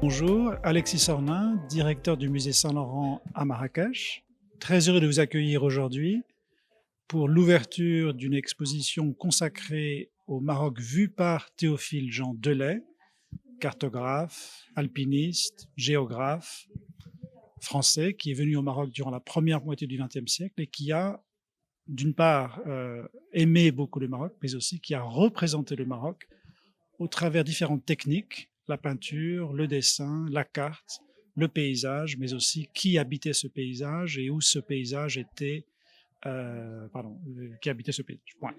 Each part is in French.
Bonjour, Alexis Sornin, directeur du musée Saint-Laurent à Marrakech. Très heureux de vous accueillir aujourd'hui pour l'ouverture d'une exposition consacrée au Maroc vu par Théophile Jean Delay, cartographe, alpiniste, géographe français qui est venu au Maroc durant la première moitié du XXe siècle et qui a, d'une part, aimé beaucoup le Maroc, mais aussi qui a représenté le Maroc au travers différentes techniques, la peinture, le dessin, la carte, le paysage, mais aussi qui habitait ce paysage et où ce paysage était, qui habitait ce paysage. Point.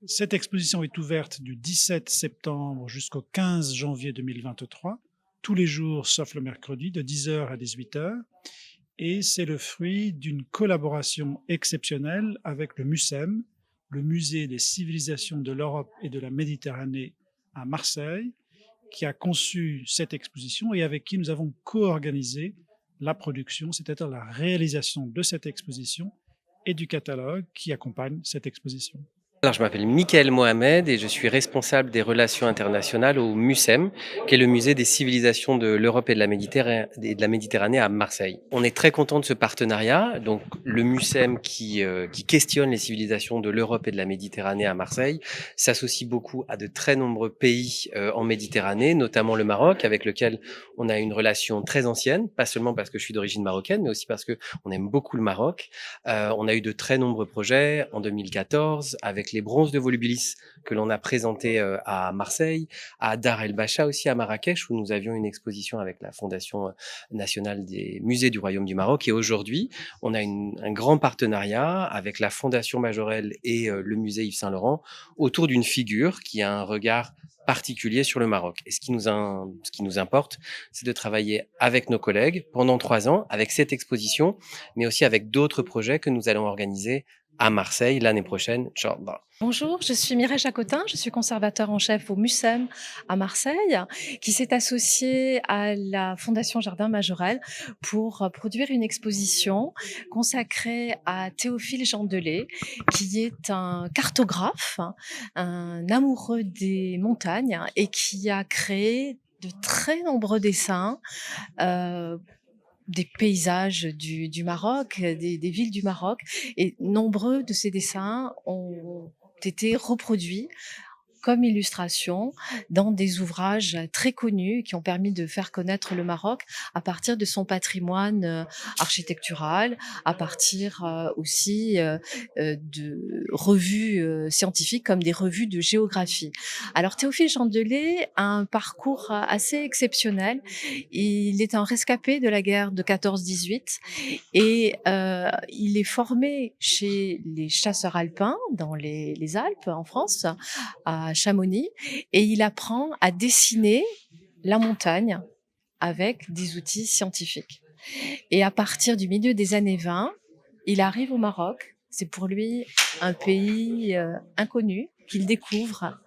Cette exposition est ouverte du 17 septembre jusqu'au 15 janvier 2023, tous les jours sauf le mercredi, de 10h à 18h. Et c'est le fruit d'une collaboration exceptionnelle avec le MUCEM, le Musée des civilisations de l'Europe et de la Méditerranée à Marseille, qui a conçu cette exposition et avec qui nous avons co-organisé la production, c'est-à-dire la réalisation de cette exposition et du catalogue qui accompagne cette exposition. Alors, je m'appelle Mickaël Mohamed et je suis responsable des relations internationales au MUCEM, qui est le musée des civilisations de l'Europe et de la Méditerranée à Marseille. On est très content de ce partenariat. Donc, le MUCEM qui questionne les civilisations de l'Europe et de la Méditerranée à Marseille s'associe beaucoup à de très nombreux pays en Méditerranée, notamment le Maroc, avec lequel on a une relation très ancienne, pas seulement parce que je suis d'origine marocaine, mais aussi parce que on aime beaucoup le Maroc. On a eu de très nombreux projets en 2014 avec les bronzes de Volubilis que l'on a présentés à Marseille, à Dar El Bacha aussi à Marrakech où nous avions une exposition avec la Fondation nationale des musées du Royaume du Maroc. Et aujourd'hui, on a un grand partenariat avec la Fondation Majorelle et le musée Yves Saint-Laurent autour d'une figure qui a un regard particulier sur le Maroc. Et ce qui nous importe, c'est de travailler avec nos collègues pendant 3 ans, avec cette exposition, mais aussi avec d'autres projets que nous allons organiser à Marseille l'année prochaine, Inch'Allah. Bonjour, je suis Mireille Jacotin, je suis conservateur en chef au MUCEM à Marseille, qui s'est associé à la Fondation Jardin Majorelle pour produire une exposition consacrée à Théophile Jean Delay, qui est un cartographe, un amoureux des montagnes et qui a créé de très nombreux dessins des paysages du Maroc, des villes du Maroc, et nombreux de ces dessins ont été reproduits comme illustration dans des ouvrages très connus qui ont permis de faire connaître le Maroc à partir de son patrimoine architectural, à partir aussi de revues scientifiques comme des revues de géographie. Alors Théophile Gendelé a un parcours assez exceptionnel. Il est un rescapé de la guerre de 14-18 et il est formé chez les chasseurs alpins dans les Alpes en France, à Chamonix, et il apprend à dessiner la montagne avec des outils scientifiques. Et à partir du milieu des années 20, il arrive au Maroc. C'est pour lui un pays inconnu qu'il découvre.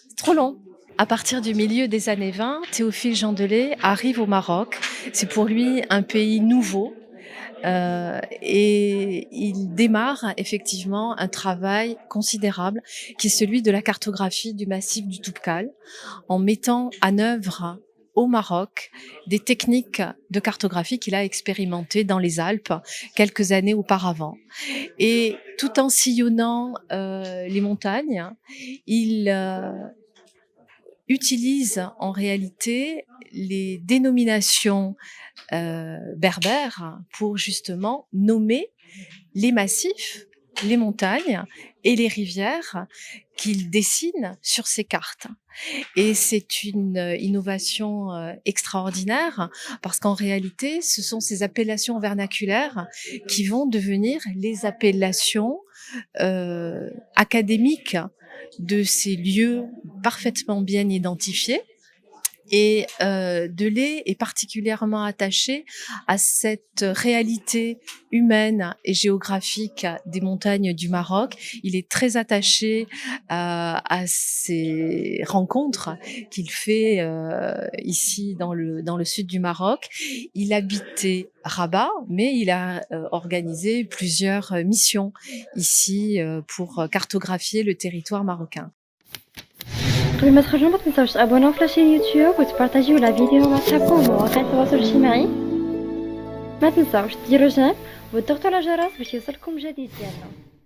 C'est trop long. À partir du milieu des années 20, Théophile Gendelé arrive au Maroc. C'est pour lui un pays nouveau. Et il démarre effectivement un travail considérable qui est celui de la cartographie du massif du Toubkal, en mettant en œuvre au Maroc des techniques de cartographie qu'il a expérimentées dans les Alpes quelques années auparavant. Et tout en sillonnant les montagnes, il utilise en réalité les dénominations berbères pour justement nommer les massifs, les montagnes et les rivières qu'il dessine sur ces cartes. Et c'est une innovation extraordinaire parce qu'en réalité, ce sont ces appellations vernaculaires qui vont devenir les appellations académiques de ces lieux parfaitement bien identifiés. Et Delay est particulièrement attaché à cette réalité humaine et géographique des montagnes du Maroc. Il est très attaché à ces rencontres qu'il fait ici dans le sud du Maroc. Il habitait Rabat, mais il a organisé plusieurs missions ici pour cartographier le territoire marocain. قبل ما تخرجوا ما تنساوش تابوناو في لاشين يوتيوب وتبارطاجيو لا فيديو مع صحابكم ومواقع التواصل الاجتماعي. ما تنساوش ديروا جيم وتضغطوا على الجرس باش يوصلكم جديد ديالنا.